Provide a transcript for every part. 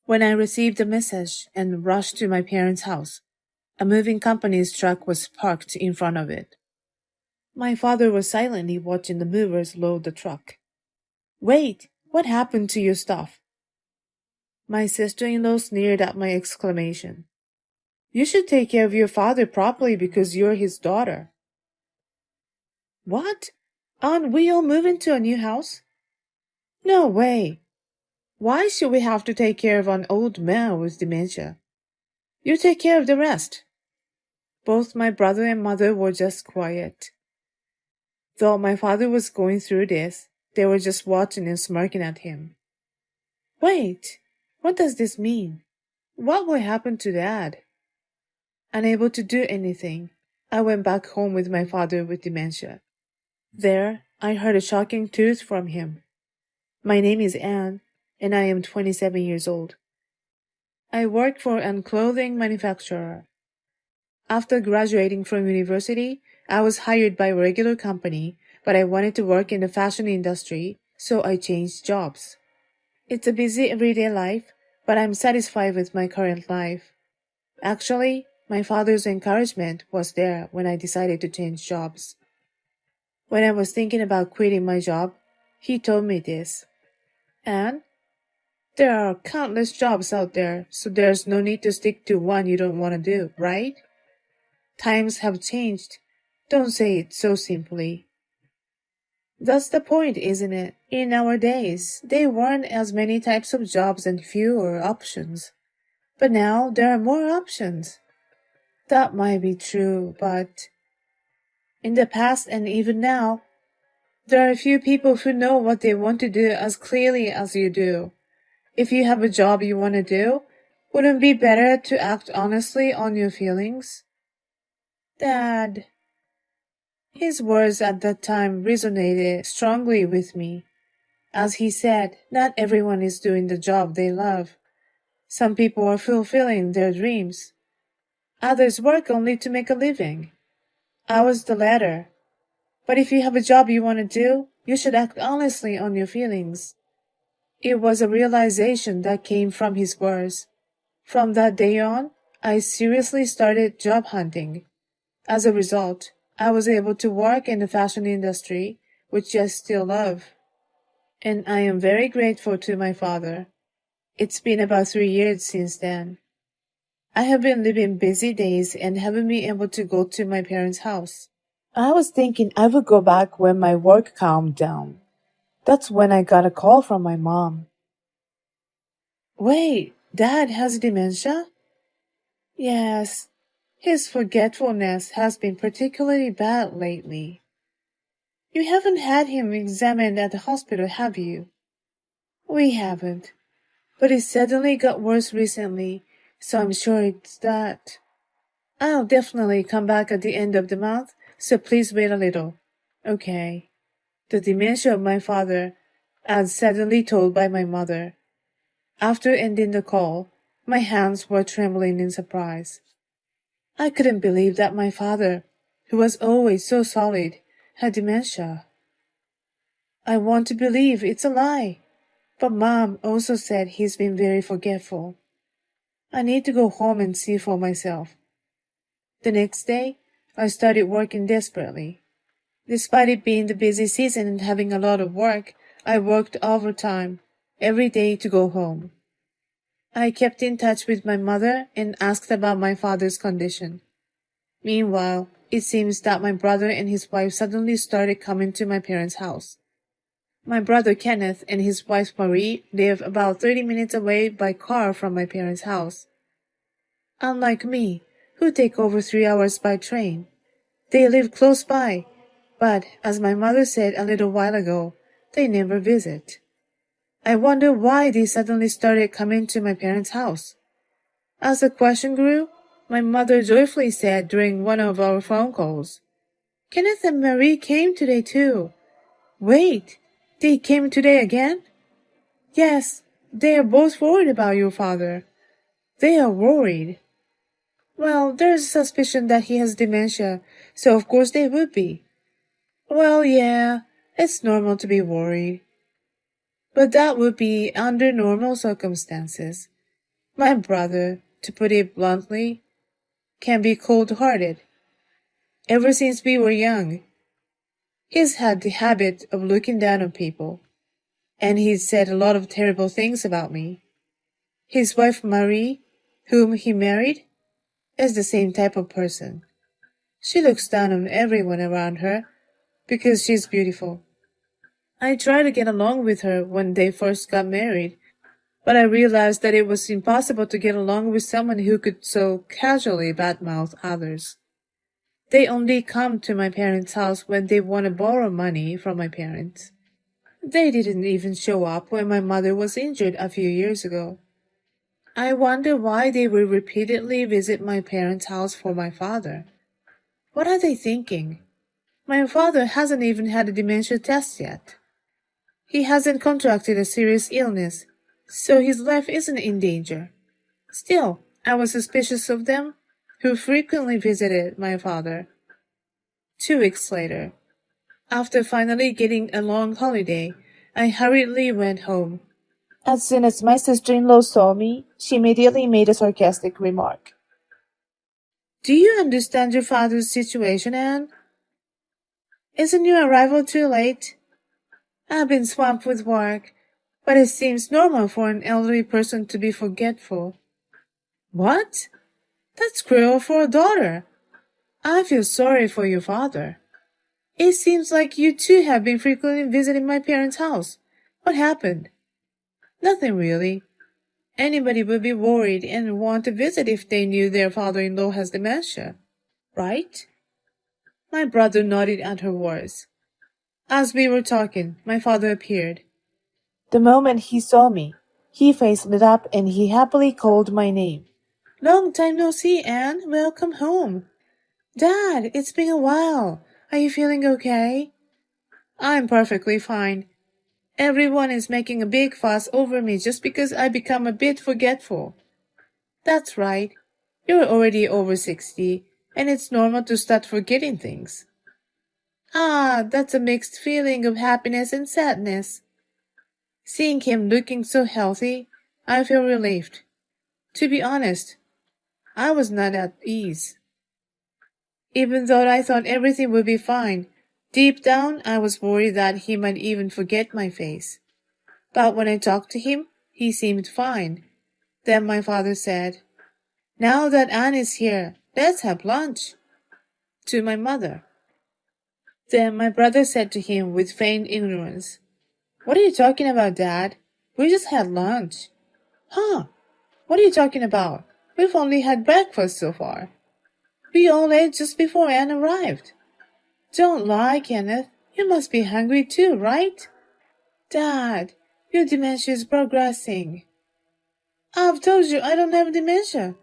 When I received the message and rushed to my parents' house, a moving company's truck was parked in front of it. My father was silently watching the movers load the truck. "Wait, what happened to your stuff?" My sister-in-law sneered at my exclamation. "You should take care of your father properly because you're his daughter." "What? Aren't we all moving to a new house?" "No way. Why should we have to take care of an old man with dementia? You take care of the rest." Both my brother and mother were just quiet. Though my father was going through this, they were just watching and smirking at him. Wait, what does this mean? What will happen to Dad? Unable to do anything, I went back home with my father with dementia. There, I heard a shocking truth from him. My name is Anne, and I am 27 years old. I work for a clothing manufacturer. After graduating from university, I was hired by a regular company, but I wanted to work in the fashion industry, so I changed jobs. It's a busy everyday life, but I'm satisfied with my current life. Actually, my father's encouragement was there when I decided to change jobs. When I was thinking about quitting my job, he told me this. "Anne, there are countless jobs out there, so there's no need to stick to one you don't want to do, right? Times have changed. Don't say it so simply." That's the point, isn't it? In our days, there weren't as many types of jobs and fewer options. But now there are more options. That might be true, but in the past and even now, there are few people who know what they want to do as clearly as you do. If you have a job you want to do, wouldn't it be better to act honestly on your feelings? Dad. His words at that time resonated strongly with me. As he said, not everyone is doing the job they love. Some people are fulfilling their dreams. Others work only to make a living. I was the latter. But if you have a job you want to do, you should act honestly on your feelings. It was a realization that came from his words. From that day on, I seriously started job hunting. As a result, I was able to work in the fashion industry, which I still love. And I am very grateful to my father. It's been about 3 years since then. I have been living busy days and haven't been able to go to my parents' house. I was thinking I would go back when my work calmed down. That's when I got a call from my mom. "Wait, Dad has dementia?" "Yes. His forgetfulness has been particularly bad lately." "You haven't had him examined at the hospital, have you?" "We haven't. But it suddenly got worse recently, so I'm sure it's that." "I'll definitely come back at the end of the month, so please wait a little." "Okay." The dementia of my father, as suddenly told by my mother. After ending the call, my hands were trembling in surprise. I couldn't believe that my father, who was always so solid, had dementia. I want to believe it's a lie, but Mom also said he's been very forgetful. I need to go home and see for myself. The next day, I started working desperately. Despite it being the busy season and having a lot of work, I worked overtime every day to go home. I kept in touch with my mother and asked about my father's condition. Meanwhile, it seems that my brother and his wife suddenly started coming to my parents' house. My brother Kenneth and his wife Marie live about 30 minutes away by car from my parents' house. Unlike me, who take over 3 hours by train. They live close by, but as my mother said a little while ago, they never visit. I wonder why they suddenly started coming to my parents' house. As the question grew, my mother joyfully said during one of our phone calls, "Kenneth and Marie came today too." "Wait, they came today again?" "Yes, they are both worried about your father." "They are worried?" "Well, there's a suspicion that he has dementia, so of course they would be." "Well, yeah, it's normal to be worried. But that would be under normal circumstances. My brother, to put it bluntly, can be cold-hearted. Ever since we were young, he's had the habit of looking down on people, and he's said a lot of terrible things about me. His wife Marie, whom he married, is the same type of person. She looks down on everyone around her because she's beautiful. I tried to get along with her when they first got married, but I realized that it was impossible to get along with someone who could so casually badmouth others. They only come to my parents' house when they want to borrow money from my parents. They didn't even show up when my mother was injured a few years ago. I wonder why they will repeatedly visit my parents' house for my father. What are they thinking? My father hasn't even had a dementia test yet. He hasn't contracted a serious illness, so his life isn't in danger. Still, I was suspicious of them, who frequently visited my father. 2 weeks later, after finally getting a long holiday, I hurriedly went home. As soon as my sister-in-law saw me, she immediately made a sarcastic remark. Do you understand your father's situation, Anne? Isn't your arrival too late? I've been swamped with work, but it seems normal for an elderly person to be forgetful. What? That's cruel for a daughter. I feel sorry for your father. It seems like you too have been frequently visiting my parents' house. What happened? Nothing really. Anybody would be worried and want to visit if they knew their father-in-law has dementia, right? My brother nodded at her words. As we were talking, my father appeared. The moment he saw me, his face lit up and he happily called my name. Long time no see, Anne. Welcome home. Dad, it's been a while. Are you feeling okay? I'm perfectly fine. Everyone is making a big fuss over me just because I become a bit forgetful. That's right. You're already over 60, and it's normal to start forgetting things. Ah, that's a mixed feeling of happiness and sadness. Seeing him looking so healthy, I feel relieved. To be honest, I was not at ease. Even though I thought everything would be fine, deep down I was worried that he might even forget my face. But when I talked to him, he seemed fine. Then my father said, Now that Anne is here, let's have lunch. To my mother. Then my brother said to him with feigned ignorance, What are you talking about, Dad? We just had lunch. Huh? What are you talking about? We've only had breakfast so far. We all ate just before Anne arrived. Don't lie, Kenneth. You must be hungry too, right? Dad, your dementia is progressing. I've told you I don't have dementia.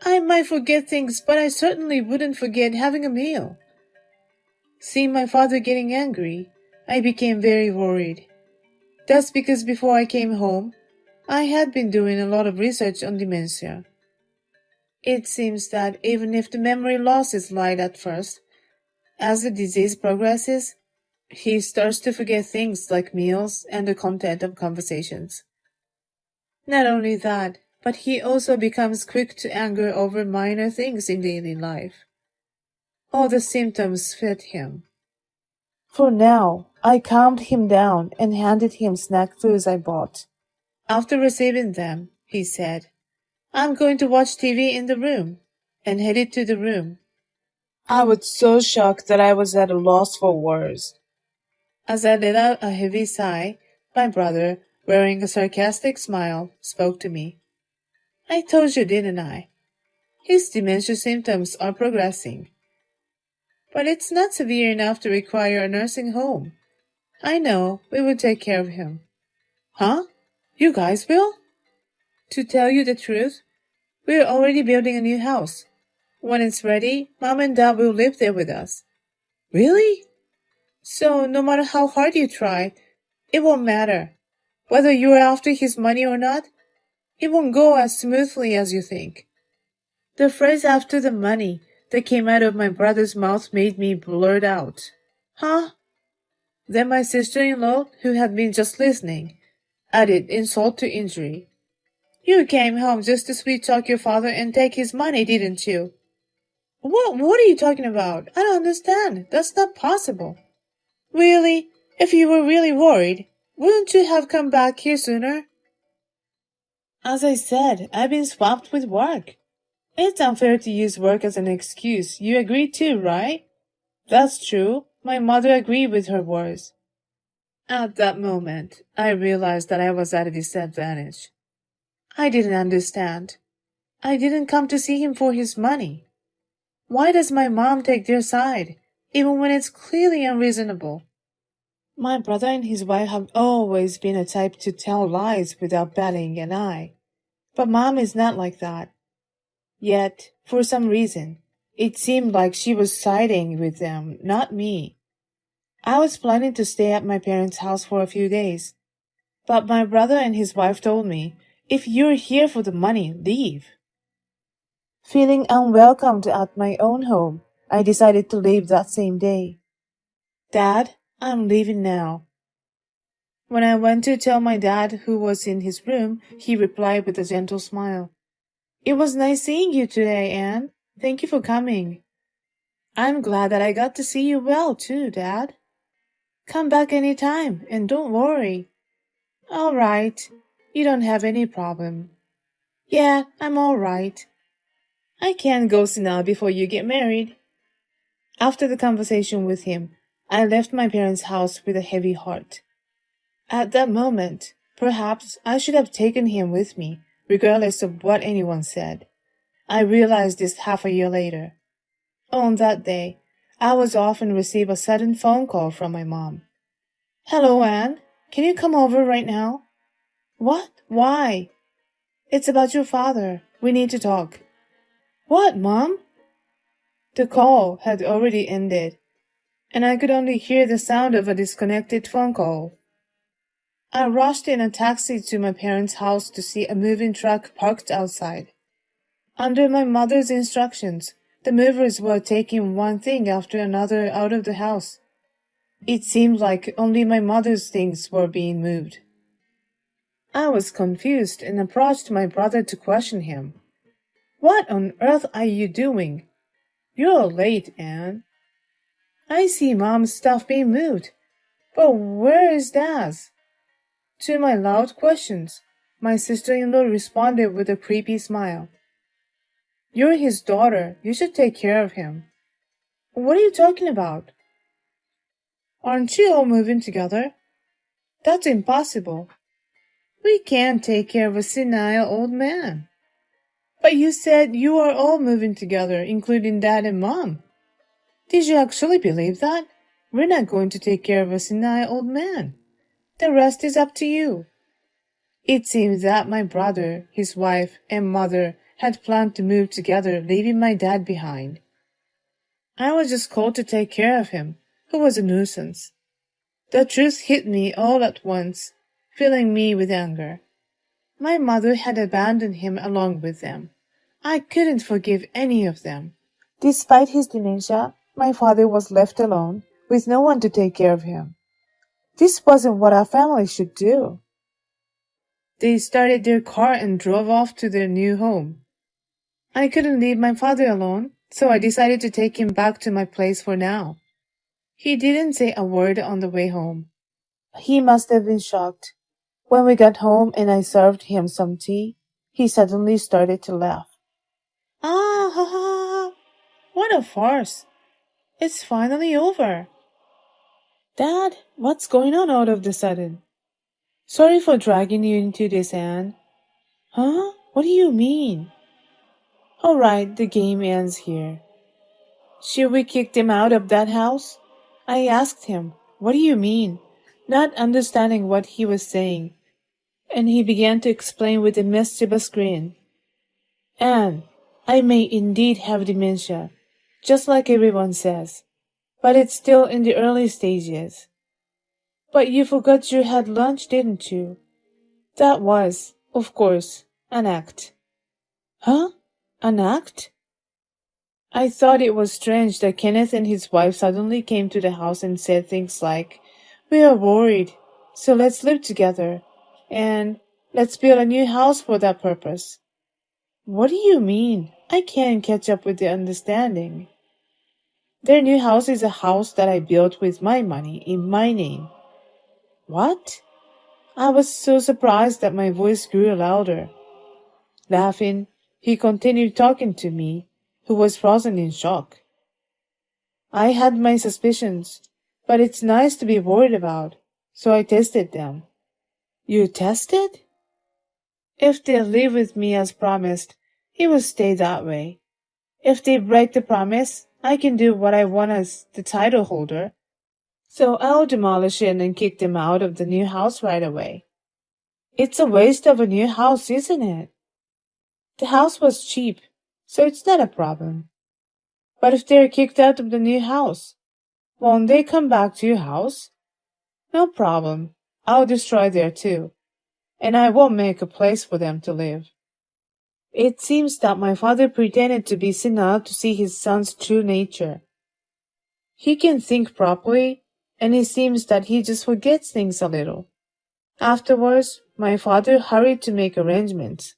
I might forget things, but I certainly wouldn't forget having a meal. Seeing my father getting angry, I became very worried. That's because before I came home, I had been doing a lot of research on dementia. It seems that even if the memory loss is light at first, as the disease progresses, he starts to forget things like meals and the content of conversations. Not only that, but he also becomes quick to anger over minor things in daily life. All the symptoms fit him. For now, I calmed him down and handed him snack foods I bought. After receiving them, he said, I'm going to watch TV in the room, and headed to the room. I was so shocked that I was at a loss for words. As I let out a heavy sigh, my brother, wearing a sarcastic smile, spoke to me. I told you, didn't I? His dementia symptoms are progressing. But it's not severe enough to require a nursing home. I know, we will take care of him. Huh? You guys will? To tell you the truth, we're already building a new house. When it's ready, Mom and Dad will live there with us. Really? So no matter how hard you try, it won't matter. Whether you're after his money or not, it won't go as smoothly as you think. The phrase after the money that came out of my brother's mouth made me blurt out. Huh? Then my sister-in-law, who had been just listening, added insult to injury. You came home just to sweet talk your father and take his money, didn't you? What are you talking about? I don't understand. That's not possible. Really? If you were really worried, wouldn't you have come back here sooner? As I said, I've been swamped with work. It's unfair to use work as an excuse. You agree too, right? That's true. My mother agreed with her words. At that moment, I realized that I was at a disadvantage. I didn't understand. I didn't come to see him for his money. Why does my mom take their side, even when it's clearly unreasonable? My brother and his wife have always been a type to tell lies without batting an eye. But Mom is not like that. Yet, for some reason, it seemed like she was siding with them, not me. I was planning to stay at my parents' house for a few days. But my brother and his wife told me, if you're here for the money, leave. Feeling unwelcomed at my own home, I decided to leave that same day. Dad, I'm leaving now. When I went to tell my dad who was in his room, he replied with a gentle smile. It was nice seeing you today, Anne. Thank you for coming. I'm glad that I got to see you well, too, Dad. Come back any time, and don't worry. All right. You don't have any problem. Yeah, I'm all right. I can't go see now before you get married. After the conversation with him, I left my parents' house with a heavy heart. At that moment, perhaps I should have taken him with me, regardless of what anyone said. I realized this half a year later. On that day, I would often receive a sudden phone call from my mom. Hello, Anne. Can you come over right now? What? Why? It's about your father. We need to talk. What, Mom? The call had already ended, and I could only hear the sound of a disconnected phone call. I rushed in a taxi to my parents' house to see a moving truck parked outside. Under my mother's instructions, the movers were taking one thing after another out of the house. It seemed like only my mother's things were being moved. I was confused and approached my brother to question him. What on earth are you doing? You're late, Anne. I see Mom's stuff being moved, but where is Dad's? To my loud questions, my sister-in-law responded with a creepy smile. You're his daughter. You should take care of him. What are you talking about? Aren't you all moving together? That's impossible. We can't take care of a senile old man. But you said you are all moving together, including Dad and Mom. Did you actually believe that? We're not going to take care of a senile old man. The rest is up to you. It seems that my brother, his wife, and mother had planned to move together, leaving my dad behind. I was just called to take care of him, who was a nuisance. The truth hit me all at once, filling me with anger. My mother had abandoned him along with them. I couldn't forgive any of them. Despite his dementia, my father was left alone, with no one to take care of him. This wasn't what our family should do. They started their car and drove off to their new home. I couldn't leave my father alone, so I decided to take him back to my place for now. He didn't say a word on the way home. He must have been shocked. When we got home and I served him some tea, he suddenly started to laugh. Ah, ha, ha, what a farce. It's finally over. Dad, what's going on all of the sudden? Sorry for dragging you into this, Anne. Huh? What do you mean? All right, the game ends here. Should we kick them out of that house? I asked him, what do you mean? Not understanding what he was saying. And he began to explain with a mischievous grin. Anne, I may indeed have dementia, just like everyone says, but it's still in the early stages. But you forgot you had lunch, didn't you? That was, of course, an act. Huh? An act? I thought it was strange that Kenneth and his wife suddenly came to the house and said things like, we are worried, so let's live together, and Let's build a new house for that purpose. What do you mean? I can't catch up with the understanding. Their new house is a house that I built with my money in my name. What? I was so surprised that my voice grew louder. Laughing, he continued talking to me, who was frozen in shock. I had my suspicions, but it's nice to be worried about, so I tested them. You tested? If they live with me as promised, he will stay that way. If they break the promise, I can do what I want as the title holder. So I'll demolish it and kick them out of the new house right away. It's a waste of a new house, isn't it? The house was cheap, so it's not a problem. But if they're kicked out of the new house, won't they come back to your house? No problem. I'll destroy there too, and I won't make a place for them to live. It seems that my father pretended to be senile to see his son's true nature. He can think properly, and it seems that he just forgets things a little. Afterwards, my father hurried to make arrangements.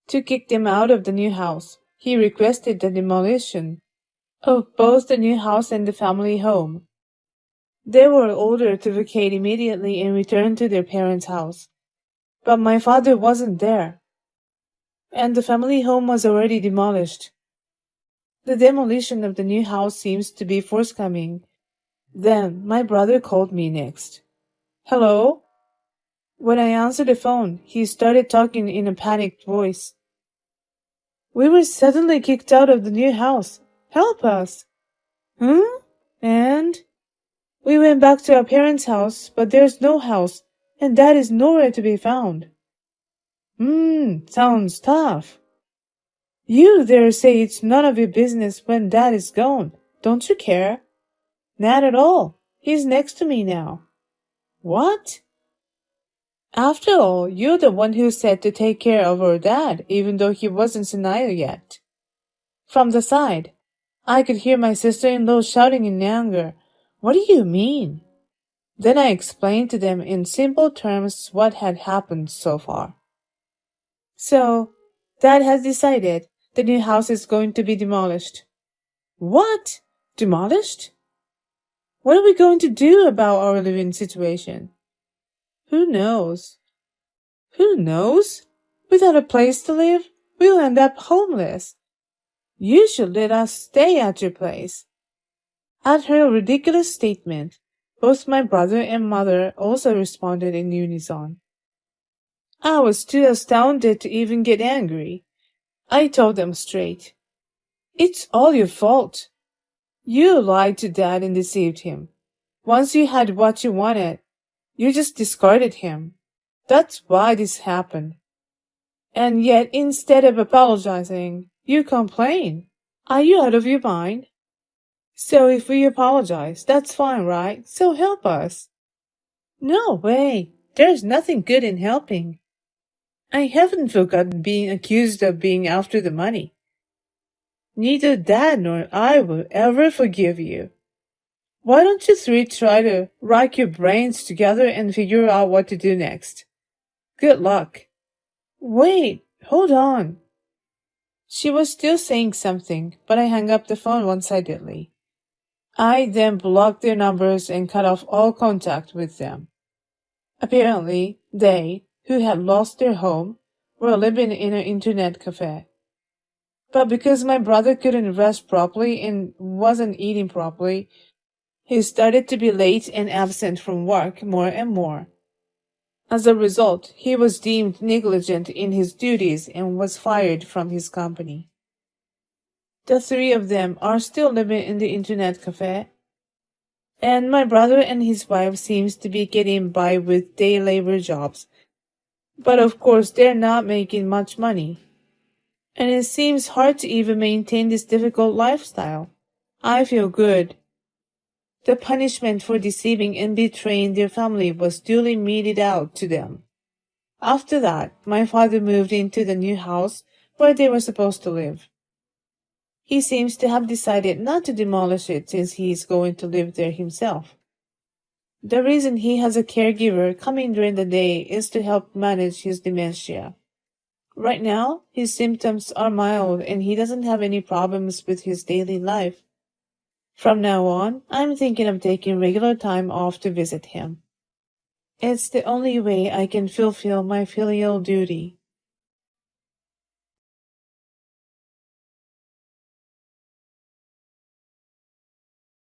To kick them out of the new house, he requested the demolition of both the new house and the family home. They were ordered to vacate immediately and return to their parents' house. But my father wasn't there, and the family home was already demolished. The demolition of the new house seems to be forthcoming. Then my brother called me next. Hello? When I answered the phone, he started talking in a panicked voice. We were suddenly kicked out of the new house. Help us! Huh? And? We went back to our parents' house, but there's no house, and Dad is nowhere to be found. Sounds tough. You dare say it's none of your business when Dad is gone. Don't you care? Not at all. He's next to me now. What? After all, you're the one who said to take care of our dad, even though he wasn't senile yet. From the side, I could hear my sister-in-law shouting in anger. What do you mean? Then I explained to them in simple terms what had happened so far. So, Dad has decided the new house is going to be demolished. What? Demolished? What are we going to do about our living situation? Who knows? Who knows? Without a place to live, we'll end up homeless. You should let us stay at your place. At her ridiculous statement, both my brother and mother also responded in unison. I was too astounded to even get angry. I told them straight. It's all your fault. You lied to Dad and deceived him. Once you had what you wanted, you just discarded him. That's why this happened. And yet, instead of apologizing, you complain. Are you out of your mind? So if we apologize, that's fine, right? So help us. No way. There's nothing good in helping. I haven't forgotten being accused of being after the money. Neither Dad nor I will ever forgive you. Why don't you three try to rack your brains together and figure out what to do next? Good luck. Wait, hold on. She was still saying something, but I hung up the phone one-sidedly. I then blocked their numbers and cut off all contact with them. Apparently, they, who had lost their home, were living in an internet cafe. But because my brother couldn't rest properly and wasn't eating properly, he started to be late and absent from work more and more. As a result, he was deemed negligent in his duties and was fired from his company. The three of them are still living in the internet cafe, and my brother and his wife seems to be getting by with day labor jobs. But of course, they're not making much money. And it seems hard to even maintain this difficult lifestyle. I feel good. The punishment for deceiving and betraying their family was duly meted out to them. After that, my father moved into the new house where they were supposed to live. He seems to have decided not to demolish it since he is going to live there himself. The reason he has a caregiver coming during the day is to help manage his dementia. Right now, his symptoms are mild and he doesn't have any problems with his daily life. From now on, I'm thinking of taking regular time off to visit him. It's the only way I can fulfill my filial duty.